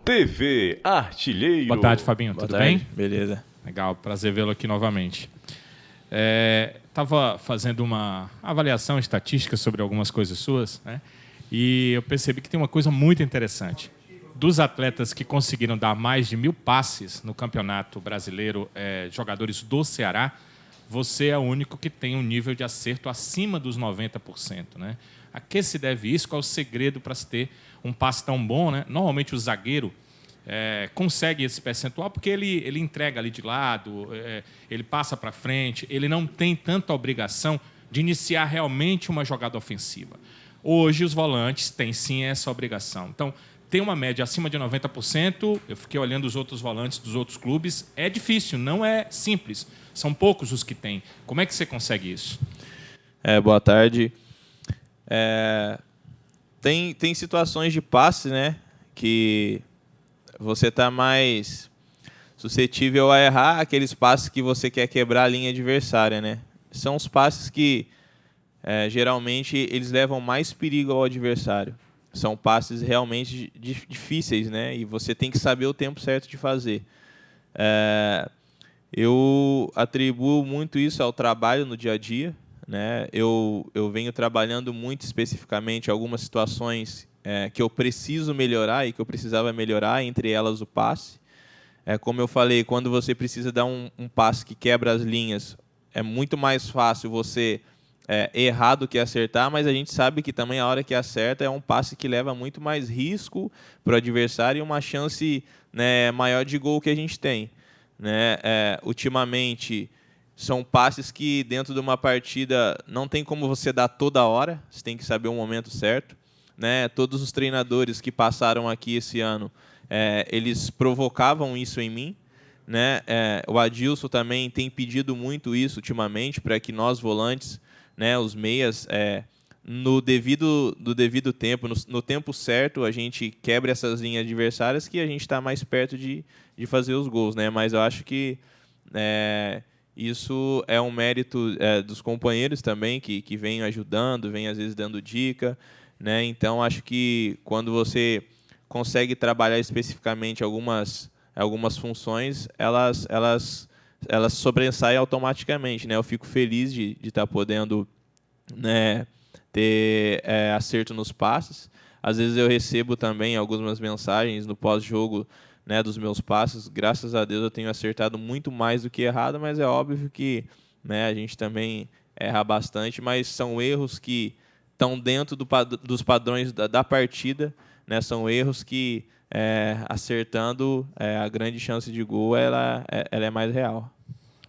TV Artilheiro. Boa tarde, Fabinho. Boa Tudo tarde. bem? Beleza. Legal, prazer vê-lo aqui novamente. Estava fazendo uma avaliação estatística sobre algumas coisas suas, né? E eu percebi que tem uma coisa muito interessante. Dos atletas que conseguiram dar mais de 1.000 passes no Campeonato Brasileiro, jogadores do Ceará, você é o único que tem um nível de acerto acima dos 90%, né? A que se deve isso? Qual é o segredo para se ter um passe tão bom, né? Normalmente o zagueiro consegue esse percentual porque ele entrega ali de lado, ele passa para frente, ele não tem tanta obrigação de iniciar realmente uma jogada ofensiva. Hoje os volantes têm sim essa obrigação. Então, tem uma média acima de 90%, eu fiquei olhando os outros volantes dos outros clubes, é difícil, não é simples, são poucos os que têm. Como é que você consegue isso? Boa tarde. Tem situações de passe, né, que você está mais suscetível a errar aqueles passes que você quer quebrar a linha adversária, né? São os passes que geralmente eles levam mais perigo ao adversário. São passes realmente difíceis, né? E você tem que saber o tempo certo de fazer. Eu atribuo muito isso ao trabalho no dia a dia, né? Eu venho trabalhando muito especificamente algumas situações que eu preciso melhorar e que eu precisava melhorar, entre elas o passe. Como eu falei, quando você precisa dar um passe que quebra as linhas, é muito mais fácil você errar do que acertar, mas a gente sabe que também a hora que acerta é um passe que leva muito mais risco para o adversário e uma chance, né, maior de gol que a gente tem, né? Ultimamente, são passes que dentro de uma partida não tem como você dar toda hora, você tem que saber o momento certo, né? Todos os treinadores que passaram aqui esse ano, eles provocavam isso em mim, né? O Adilson também tem pedido muito isso ultimamente, para que nós volantes, né, os meias, no devido tempo, no tempo certo, a gente quebra essas linhas adversárias que a gente está mais perto de fazer os gols, né? Mas eu acho que isso é um mérito dos companheiros também, que vêm ajudando, vêm às vezes dando dica, né? Então, acho que quando você consegue trabalhar especificamente algumas funções, elas sobressaem automaticamente, né? Eu fico feliz de estar podendo, né, ter acerto nos passes. Às vezes eu recebo também algumas mensagens no pós-jogo, né, dos meus passes. Graças a Deus eu tenho acertado muito mais do que errado, mas é óbvio que, né, a gente também erra bastante, mas são erros que estão dentro dos padrões da partida, né? São erros que, acertando, a grande chance de gol ela é mais real.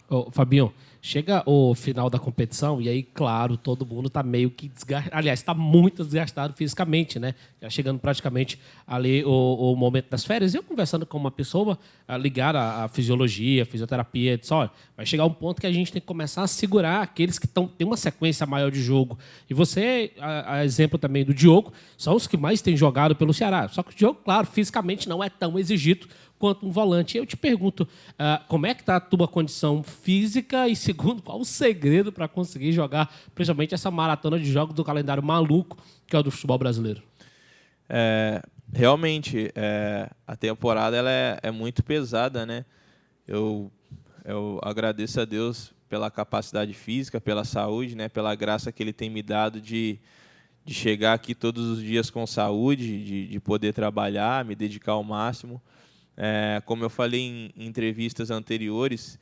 Ô, Fabinho, chega o final da competição e aí, claro, todo mundo está meio que desgastado. Aliás, está muito desgastado fisicamente, né? Já chegando praticamente ali o momento das férias. Eu conversando com uma pessoa ligada à fisiologia, fisioterapia, disse, olha, vai chegar um ponto que a gente tem que começar a segurar aqueles que têm uma sequência maior de jogo. E você, a exemplo também do Diogo, são os que mais têm jogado pelo Ceará. Só que o Diogo, claro, fisicamente não é tão exigido quanto um volante. Eu te pergunto, como é que está a tua condição física e, segundo, qual o segredo para conseguir jogar, principalmente essa maratona de jogos do calendário maluco que é o do futebol brasileiro? Realmente, a temporada ela é muito pesada, né? Eu agradeço a Deus pela capacidade física, pela saúde, né? Pela graça que Ele tem me dado de chegar aqui todos os dias com saúde, de poder trabalhar, me dedicar ao máximo. Como eu falei em entrevistas anteriores,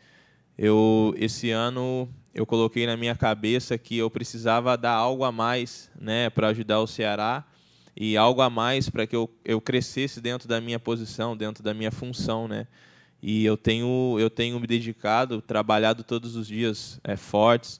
esse ano eu coloquei na minha cabeça que eu precisava dar algo a mais, né, para ajudar o Ceará e algo a mais para que eu crescesse dentro da minha posição, dentro da minha função, né? E eu tenho me dedicado, trabalhado todos os dias fortes.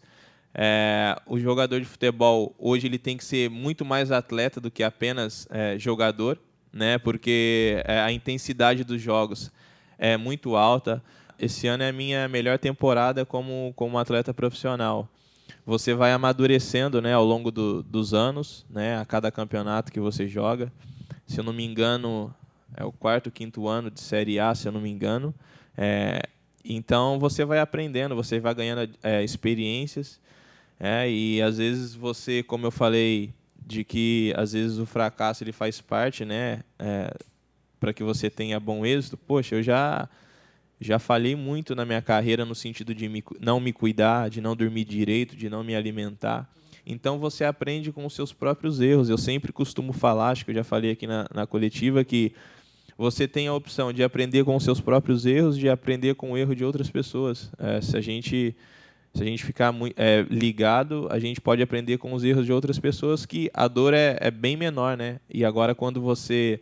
O jogador de futebol hoje ele tem que ser muito mais atleta do que apenas jogador, né? Porque a intensidade dos jogos é muito alta. Esse ano é a minha melhor temporada como atleta profissional. Você vai amadurecendo, né, ao longo dos anos, né, a cada campeonato que você joga. Se eu não me engano, é o 4º, 5º ano de Série A, se eu não me engano. Então, você vai aprendendo, você vai ganhando experiências. E, às vezes, você, como eu falei, de que, às vezes, o fracasso ele faz parte, né, para que você tenha bom êxito, poxa, eu já falhei muito na minha carreira no sentido de não me cuidar, de não dormir direito, de não me alimentar. Então você aprende com os seus próprios erros. Eu sempre costumo falar, acho que eu já falei aqui na coletiva, que você tem a opção de aprender com os seus próprios erros, de aprender com o erro de outras pessoas. Se a gente ficar ligado, a gente pode aprender com os erros de outras pessoas, que a dor é bem menor, né? E agora, quando você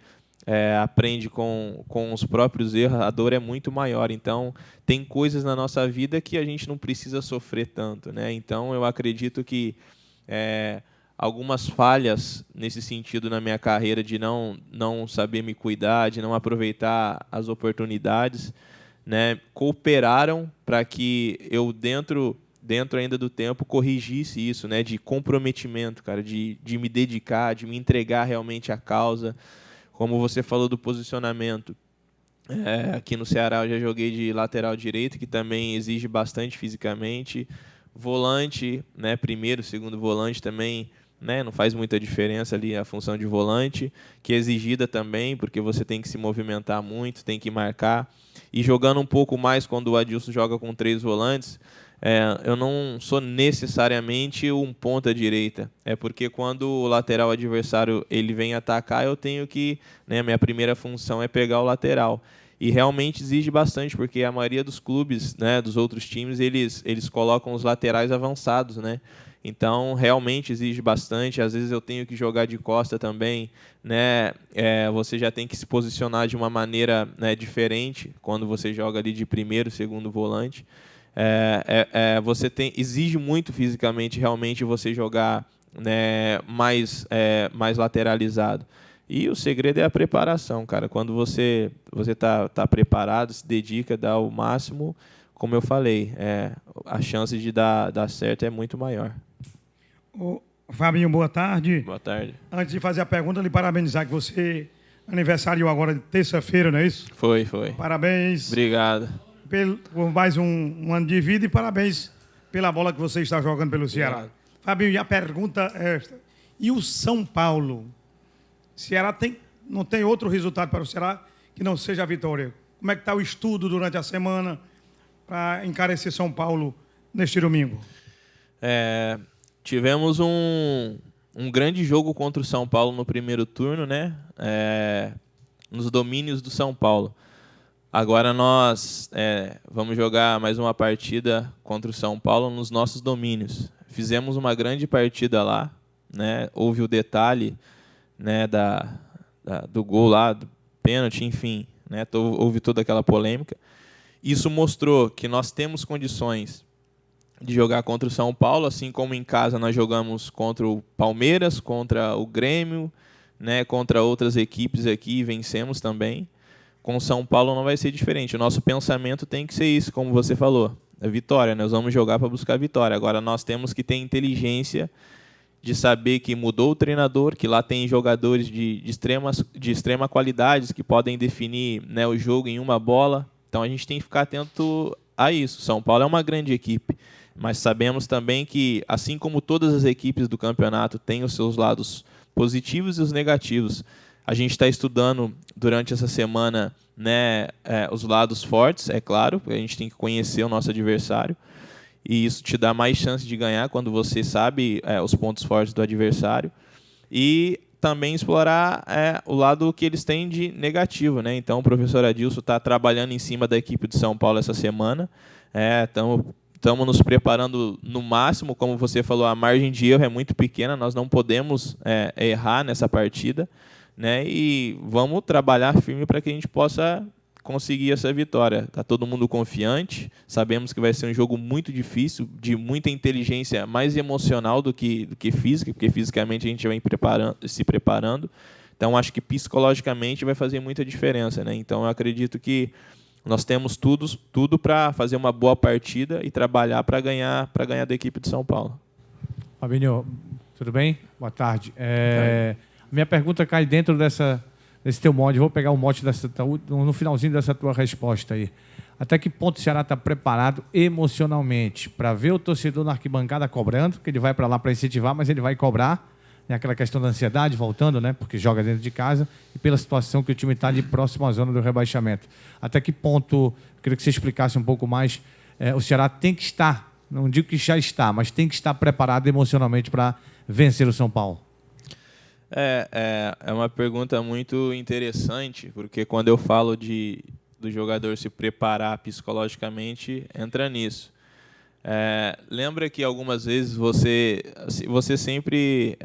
aprende com os próprios erros, a dor é muito maior. Então, tem coisas na nossa vida que a gente não precisa sofrer tanto, né? Então, eu acredito que algumas falhas nesse sentido na minha carreira de não saber me cuidar, de não aproveitar as oportunidades, né, cooperaram para que eu, dentro ainda do tempo, corrigisse isso, né, de comprometimento, cara, de me dedicar, de me entregar realmente à causa. Como você falou do posicionamento, aqui no Ceará eu já joguei de lateral direito, que também exige bastante fisicamente. Volante, né, primeiro, segundo volante também, né, não faz muita diferença ali a função de volante, que é exigida também, porque você tem que se movimentar muito, tem que marcar. E jogando um pouco mais quando o Adilson joga com 3 volantes, eu não sou necessariamente um ponta-direita. É porque quando o lateral adversário ele vem atacar, eu tenho que... né, minha primeira função é pegar o lateral. E realmente exige bastante, porque a maioria dos clubes, né, dos outros times, eles colocam os laterais avançados, né? Então, realmente exige bastante. Às vezes eu tenho que jogar de costa também, né? Você já tem que se posicionar de uma maneira, né, diferente quando você joga ali de primeiro, segundo volante. Exige muito fisicamente, realmente, você jogar, né, mais lateralizado. E o segredo é a preparação, cara. Quando você tá preparado, se dedica, dá o máximo, como eu falei, a chance de dar certo é muito maior. Ô, Fabinho, boa tarde. Boa tarde. Antes de fazer a pergunta, lhe parabenizar que você aniversariou agora de terça-feira, não é isso? Foi. Parabéns. Obrigado. Por mais um ano de vida e parabéns pela bola que você está jogando pelo Ceará. Obrigado. Fabinho, e a pergunta é esta. E o São Paulo? Ceará não tem outro resultado para o Ceará que não seja a vitória. Como é que está o estudo durante a semana para encarar esse São Paulo neste domingo? Tivemos um grande jogo contra o São Paulo no primeiro turno, né? Nos domínios do São Paulo. Agora nós vamos jogar mais uma partida contra o São Paulo nos nossos domínios. Fizemos uma grande partida lá, né? Houve o detalhe, né, do gol lá, do pênalti, enfim, né? Houve toda aquela polêmica. Isso mostrou que nós temos condições de jogar contra o São Paulo, assim como em casa nós jogamos contra o Palmeiras, contra o Grêmio, né, contra outras equipes aqui e vencemos também. Com o São Paulo não vai ser diferente. O nosso pensamento tem que ser isso, como você falou, a vitória. Nós vamos jogar para buscar a vitória. Agora nós temos que ter inteligência de saber que mudou o treinador, que lá tem jogadores de extrema qualidade que podem definir, né, o jogo em uma bola. Então a gente tem que ficar atento a isso. São Paulo é uma grande equipe, mas sabemos também que, assim como todas as equipes do campeonato têm os seus lados positivos e os negativos, a gente está estudando durante essa semana, né, os lados fortes, é claro, porque a gente tem que conhecer o nosso adversário. E isso te dá mais chance de ganhar quando você sabe os pontos fortes do adversário. E também explorar o lado que eles têm de negativo, né? Então, o professor Adilson está trabalhando em cima da equipe de São Paulo essa semana. Estamos nos preparando no máximo. Como você falou, a margem de erro é muito pequena. Nós não podemos errar nessa partida, né? E vamos trabalhar firme para que a gente possa conseguir essa vitória. Está todo mundo confiante, sabemos que vai ser um jogo muito difícil, de muita inteligência, mais emocional do que física, porque fisicamente a gente vem se preparando. Então, acho que psicologicamente vai fazer muita diferença, né? Então, eu acredito que nós temos tudo para fazer uma boa partida e trabalhar para ganhar da equipe de São Paulo. Fabinho, tudo bem? Boa tarde. Minha pergunta cai dentro desse teu mote. Vou pegar o mote no finalzinho dessa tua resposta aí. Até que ponto o Ceará está preparado emocionalmente para ver o torcedor na arquibancada cobrando, que ele vai para lá para incentivar, mas ele vai cobrar, Tem aquela questão da ansiedade voltando, né? Porque joga dentro de casa e pela situação que o time está de próximo à zona do rebaixamento. Até que ponto, eu queria que você explicasse um pouco mais, o Ceará tem que estar, não digo que já está, mas tem que estar preparado emocionalmente para vencer o São Paulo. É uma pergunta muito interessante, porque quando eu falo do jogador se preparar psicologicamente, entra nisso. Lembra que algumas vezes você sempre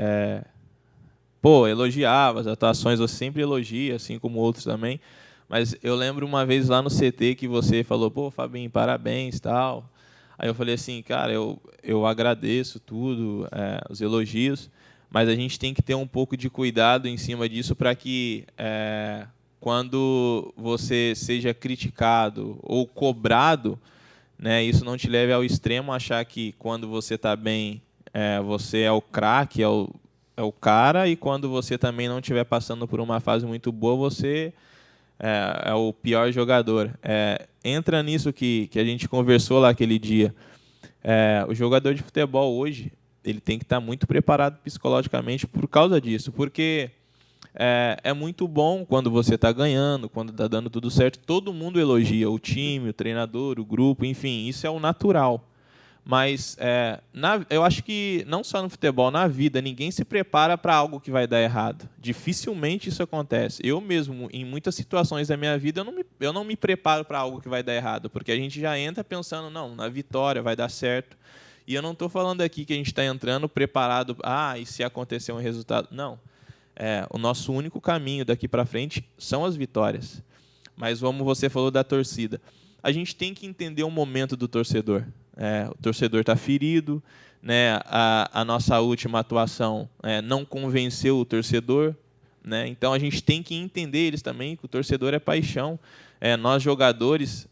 elogiava as atuações, você sempre elogia, assim como outros também, mas eu lembro uma vez lá no CT que você falou, pô, Fabinho, parabéns, tal. Aí eu falei assim, cara, eu agradeço tudo, os elogios, mas a gente tem que ter um pouco de cuidado em cima disso para que quando você seja criticado ou cobrado, né, isso não te leve ao extremo, achar que quando você está bem, você é o craque, é o cara, e quando você também não estiver passando por uma fase muito boa, você é o pior jogador. Entra nisso que a gente conversou lá aquele dia. O jogador de futebol hoje, ele tem que estar muito preparado psicologicamente por causa disso, porque é muito bom quando você está ganhando, quando está dando tudo certo, todo mundo elogia, o time, o treinador, o grupo, enfim, isso é o natural. Mas eu acho que não só no futebol, na vida, ninguém se prepara para algo que vai dar errado. Dificilmente isso acontece. Eu mesmo, em muitas situações da minha vida, eu não me preparo para algo que vai dar errado, porque a gente já entra pensando, não, na vitória vai dar certo. E eu não estou falando aqui que a gente está entrando preparado, e se acontecer um resultado. Não. O nosso único caminho daqui para frente são as vitórias. Mas como você falou da torcida, a gente tem que entender o momento do torcedor. O torcedor está ferido, né? A nossa última atuação não convenceu o torcedor, né? Então a gente tem que entender eles também, que o torcedor é paixão. Nós jogadores,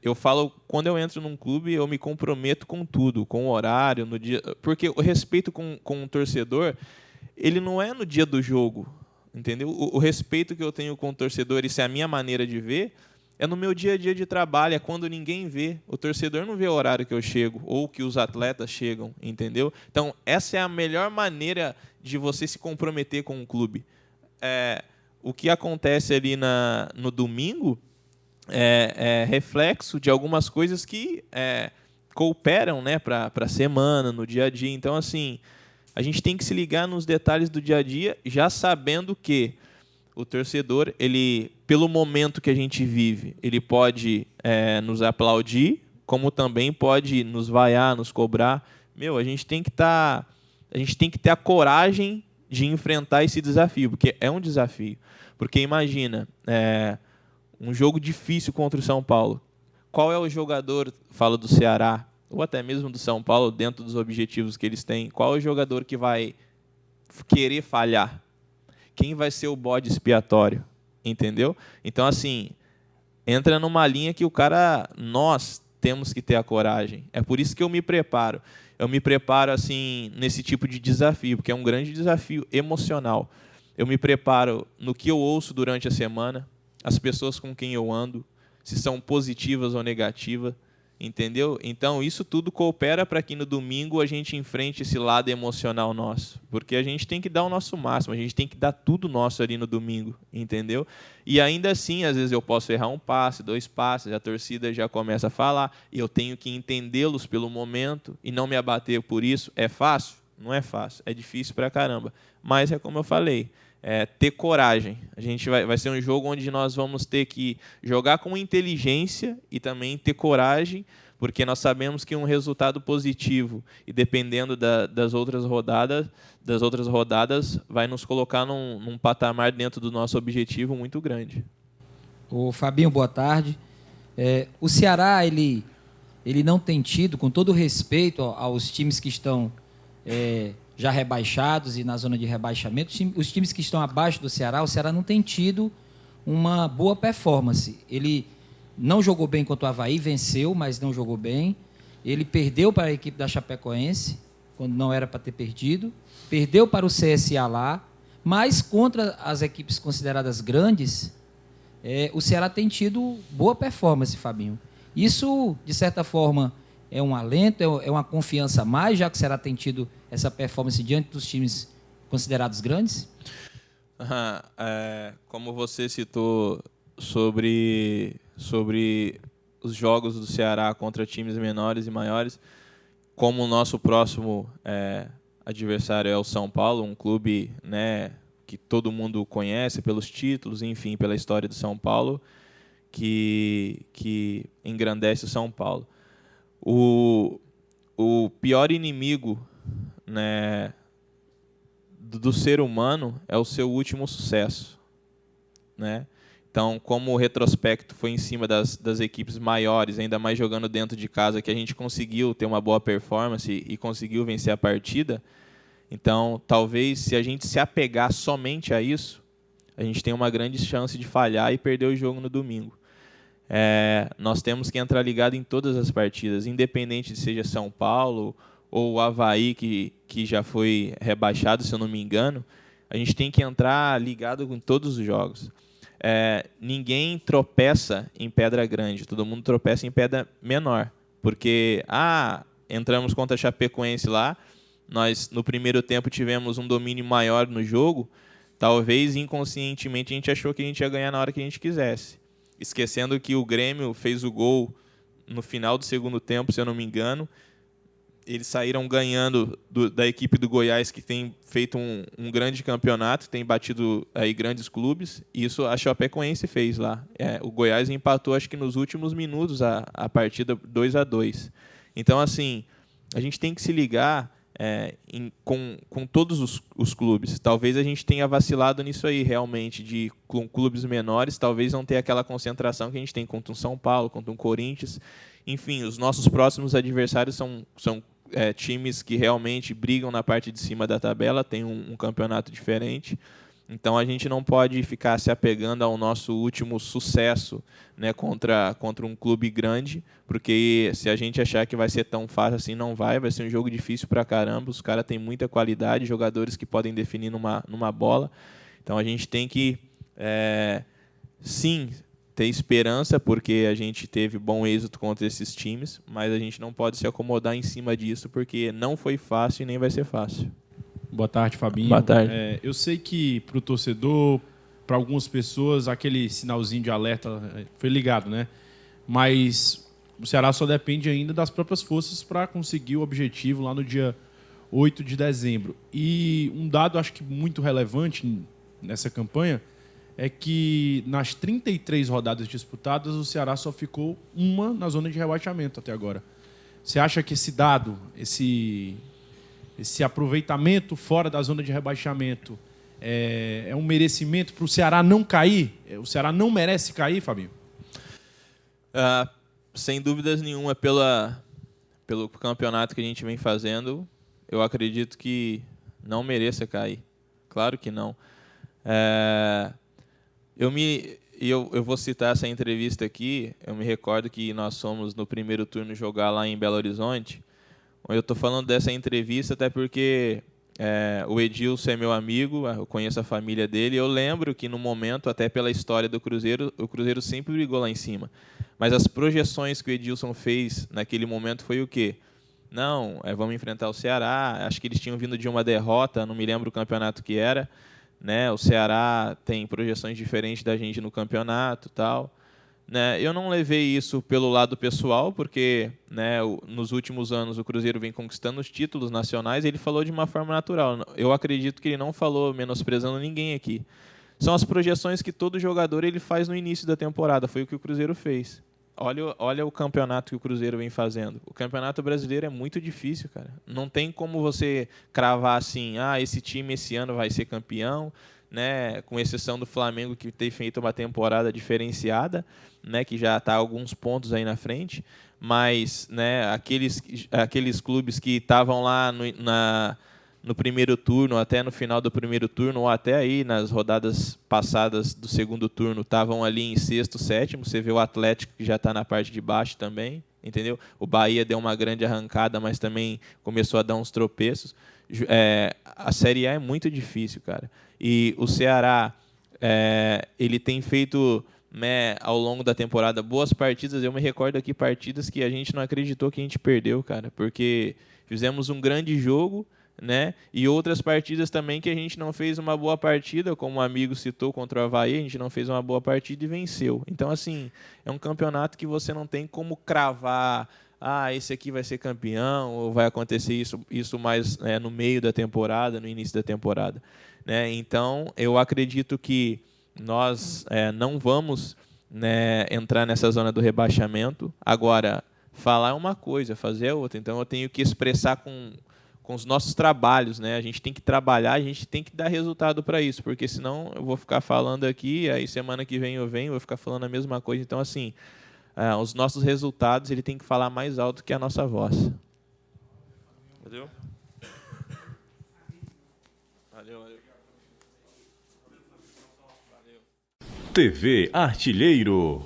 eu falo, quando eu entro num clube, eu me comprometo com tudo, com o horário, no dia, porque o respeito com o torcedor, ele não é no dia do jogo, entendeu? O respeito que eu tenho com o torcedor, isso é a minha maneira de ver, é no meu dia a dia de trabalho, é quando ninguém vê. O torcedor não vê o horário que eu chego ou que os atletas chegam, entendeu? Então, essa é a melhor maneira de você se comprometer com o clube. O que acontece ali no domingo é reflexo de algumas coisas que cooperam, né, para a semana, no dia a dia. Então, assim, a gente tem que se ligar nos detalhes do dia a dia, já sabendo que o torcedor, ele, pelo momento que a gente vive, ele pode nos aplaudir, como também pode nos vaiar, nos cobrar. A gente tem que ter a coragem de enfrentar esse desafio, porque é um desafio. Porque imagina, um jogo difícil contra o São Paulo. Qual é o jogador, falo do Ceará, ou até mesmo do São Paulo, dentro dos objetivos que eles têm, qual é o jogador que vai querer falhar? Quem vai ser o bode expiatório? Entendeu? Então, assim, entra numa linha que nós temos que ter a coragem. É por isso que eu me preparo. Eu me preparo, assim, nesse tipo de desafio, porque é um grande desafio emocional. Eu me preparo no que eu ouço durante a semana, as pessoas com quem eu ando, se são positivas ou negativas, entendeu? Então, isso tudo coopera para que no domingo a gente enfrente esse lado emocional nosso, porque a gente tem que dar o nosso máximo, a gente tem que dar tudo nosso ali no domingo, entendeu? E ainda assim, às vezes eu posso errar um passe, 2 passes, a torcida já começa a falar, e eu tenho que entendê-los pelo momento e não me abater por isso. É fácil? Não é fácil, é difícil pra caramba, mas é como eu falei, ter coragem. A gente vai ser um jogo onde nós vamos ter que jogar com inteligência e também ter coragem, porque nós sabemos que um resultado positivo, e dependendo das outras rodadas, vai nos colocar num patamar dentro do nosso objetivo muito grande. O Fabinho, boa tarde. O Ceará, ele não tem tido, com todo respeito aos times que estão já rebaixados e na zona de rebaixamento, os times que estão abaixo do Ceará, o Ceará não tem tido uma boa performance. Ele não jogou bem contra o Avaí, venceu, mas não jogou bem. Ele perdeu para a equipe da Chapecoense, quando não era para ter perdido. Perdeu para o CSA lá, mas contra as equipes consideradas grandes, o Ceará tem tido boa performance, Fabinho. Isso, de certa forma, é um alento, é uma confiança a mais, já que o Ceará tem tido essa performance diante dos times considerados grandes? Como você citou sobre os jogos do Ceará contra times menores e maiores, como o nosso próximo adversário é o São Paulo, um clube, né, que todo mundo conhece pelos títulos, enfim, pela história do São Paulo, que engrandece o São Paulo. O pior inimigo, né, do ser humano é o seu último sucesso, né? Então, como o retrospecto foi em cima das equipes maiores, ainda mais jogando dentro de casa, que a gente conseguiu ter uma boa performance e conseguiu vencer a partida, então, talvez, se a gente se apegar somente a isso, a gente tem uma grande chance de falhar e perder o jogo no domingo. Nós temos que entrar ligado em todas as partidas, independente de seja São Paulo ou o Avaí, que já foi rebaixado, se eu não me engano, a gente tem que entrar ligado com todos os jogos. Ninguém tropeça em pedra grande, todo mundo tropeça em pedra menor. Porque, entramos contra a Chapecoense lá, nós no primeiro tempo tivemos um domínio maior no jogo, talvez inconscientemente a gente achou que a gente ia ganhar na hora que a gente quisesse. Esquecendo que o Grêmio fez o gol no final do segundo tempo, se eu não me engano. Eles saíram ganhando da equipe do Goiás, que tem feito um grande campeonato, tem batido aí grandes clubes. E isso a Chapecoense fez lá. O Goiás empatou, acho que nos últimos minutos, a partida 2-2. Então, assim, a gente tem que se ligar com todos os clubes. Talvez a gente tenha vacilado nisso aí, realmente, com clubes menores, talvez não tenha aquela concentração que a gente tem contra um São Paulo, contra um Corinthians. Enfim, os nossos próximos adversários são times que realmente brigam na parte de cima da tabela, tem um campeonato diferente. Então, a gente não pode ficar se apegando ao nosso último sucesso, né, contra um clube grande, porque se a gente achar que vai ser tão fácil assim, não vai ser um jogo difícil pra caramba. Os caras têm muita qualidade, jogadores que podem definir numa bola. Então, a gente tem que, sim, ter esperança, porque a gente teve bom êxito contra esses times, mas a gente não pode se acomodar em cima disso, porque não foi fácil e nem vai ser fácil. Boa tarde, Fabinho. Boa tarde. Eu sei que para o torcedor, para algumas pessoas, aquele sinalzinho de alerta foi ligado, né? Mas o Ceará só depende ainda das próprias forças para conseguir o objetivo lá no dia 8 de dezembro. E um dado, acho que muito relevante nessa campanha, é que nas 33 rodadas disputadas, o Ceará só ficou uma na zona de rebaixamento até agora. Você acha que esse dado, esse aproveitamento fora da zona de rebaixamento é um merecimento para o Ceará não cair? O Ceará não merece cair, Fabinho? Sem dúvidas nenhuma, pelo campeonato que a gente vem fazendo, eu acredito que não mereça cair. Claro que não. Eu vou citar essa entrevista aqui. Eu me recordo que nós fomos no primeiro turno jogar lá em Belo Horizonte. Eu estou falando dessa entrevista até porque o Edilson é meu amigo, eu conheço a família dele. Eu lembro que no momento, até pela história do Cruzeiro, o Cruzeiro sempre brigou lá em cima. Mas as projeções que o Edilson fez naquele momento foi o quê? Não, vamos enfrentar o Ceará. Acho que eles tinham vindo de uma derrota, não me lembro o campeonato que era. Né? O Ceará tem projeções diferentes da gente no campeonato e tal. Né? Eu não levei isso pelo lado pessoal, porque, né, nos últimos anos o Cruzeiro vem conquistando os títulos nacionais e ele falou de uma forma natural. Eu acredito que ele não falou menosprezando ninguém aqui. São as projeções que todo jogador ele faz no início da temporada. Foi o que o Cruzeiro fez. Olha o campeonato que o Cruzeiro vem fazendo. O campeonato brasileiro é muito difícil, cara. Não tem como você cravar assim, esse time esse ano vai ser campeão, né? Com exceção do Flamengo, que tem feito uma temporada diferenciada, né? Que já está alguns pontos aí na frente. Mas, né, aqueles clubes que estavam lá no primeiro turno, até no final do primeiro turno, ou até aí nas rodadas passadas do segundo turno, estavam ali em sexto, sétimo. Você vê o Atlético, que já está na parte de baixo também, entendeu? O Bahia deu uma grande arrancada, mas também começou a dar uns tropeços. A Série A é muito difícil, cara. E o Ceará, ele tem feito, né, ao longo da temporada boas partidas. Eu me recordo aqui partidas que a gente não acreditou que a gente perdeu, cara, porque fizemos um grande jogo, né? E outras partidas também que a gente não fez uma boa partida, como o amigo citou contra o Avaí, a gente não fez uma boa partida e venceu. Então, assim, é um campeonato que você não tem como cravar, esse aqui vai ser campeão, ou vai acontecer isso mais no meio da temporada, no início da temporada, né? Então, eu acredito que nós não vamos, né, entrar nessa zona do rebaixamento. Agora, falar é uma coisa, fazer é outra. Então, eu tenho que expressar com os nossos trabalhos, né? A gente tem que trabalhar, a gente tem que dar resultado para isso, porque senão eu vou ficar falando aqui, aí semana que vem eu venho, vou ficar falando a mesma coisa. Então, assim, os nossos resultados, ele tem que falar mais alto que a nossa voz. Entendeu? Valeu. TV Artilheiro.